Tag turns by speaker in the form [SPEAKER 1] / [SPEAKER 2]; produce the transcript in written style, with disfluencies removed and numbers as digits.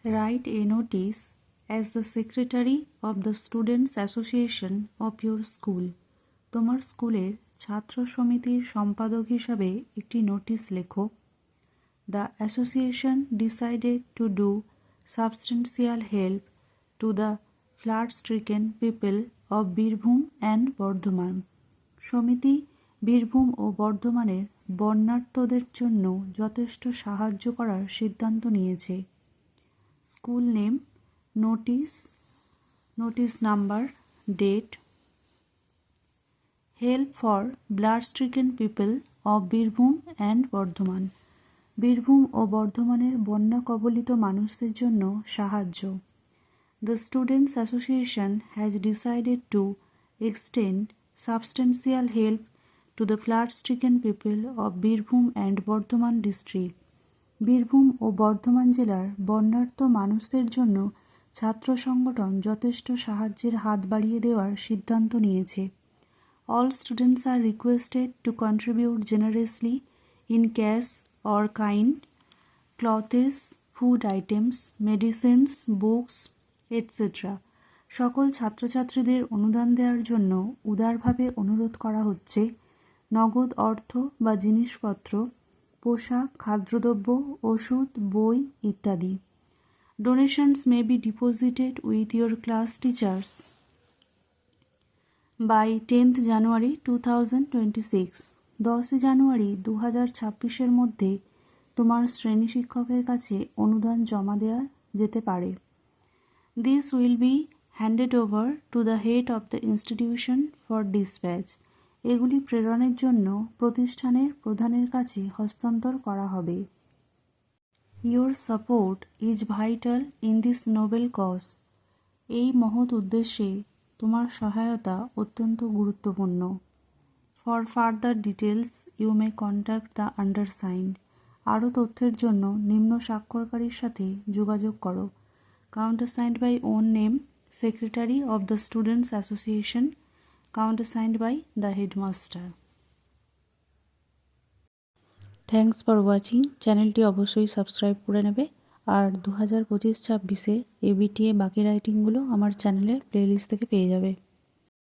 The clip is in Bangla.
[SPEAKER 1] Write a notice as the secretary of the Students Association of your school. তোমার স্কুলের ছাত্র সমিতির সম্পাদক হিসাবে একটি নোটিশ লেখো। The association decided to do substantial help to the flood-stricken people of Birbhum and Bardhaman. সমিতি বীরভূম ও বর্ধমানের বন্যার্তদের জন্য যথেষ্ট সাহায্য করার সিদ্ধান্ত নিয়েছে। School name, notice number, date. Help for blood stricken people of Birbhum and Bardhaman. Birbhum ও বর্ধমানের বন্যা কবলিত মানুষদের জন্য সাহায্য। The students association has decided to extend substantial help to the flood stricken people of Birbhum and Bardhaman district. Birbhum ও বর্ধমান জেলার বন্যার্ত মানুষদের জন্য ছাত্র সংগঠন যথেষ্ট সাহায্যের হাত বাড়িয়ে দেওয়ার সিদ্ধান্ত নিয়েছে। All students are requested to contribute generously in cash or kind, clothes, food items, medicines, books, etc. সকল ছাত্রছাত্রীদের অনুদান দেওয়ার জন্য উদারভাবে অনুরোধ করা হচ্ছে। নগদ অর্থ বা জিনিসপত্র, পোশাক, খাদ্যদ্রব্য, ওষুধ, বই ইত্যাদি। Donations may be deposited with your class teachers by 10th January 2026. 10 জানুয়ারি 2026 মধ্যে তোমার শ্রেণী শিক্ষকের কাছে অনুদান জমা দেওয়া যেতে পারে। This will be handed over to the head of the institution for dispatch. এগুলি প্রেরণের জন্য প্রতিষ্ঠানের প্রধানের কাছে হস্তান্তর করা হবে। Your support is vital in this noble cause. এই মহৎ উদ্দেশ্যে তোমার সহায়তা অত্যন্ত গুরুত্বপূর্ণ। For further details you may contact the undersigned. আরও তথ্যের জন্য নিম্ন স্বাক্ষরকারীর সাথে যোগাযোগ করো। Countersigned by own name, secretary of the students association, countersigned by the headmaster. Thanks for watching. চ্যানেলটি অবশ্যই সাবস্ক্রাইব করে নেবে। আর 2025-26 ABTA বাকি রাইটিংগুলো আমার চ্যানেলের প্লেলিস্ট থেকে পেয়ে যাবে।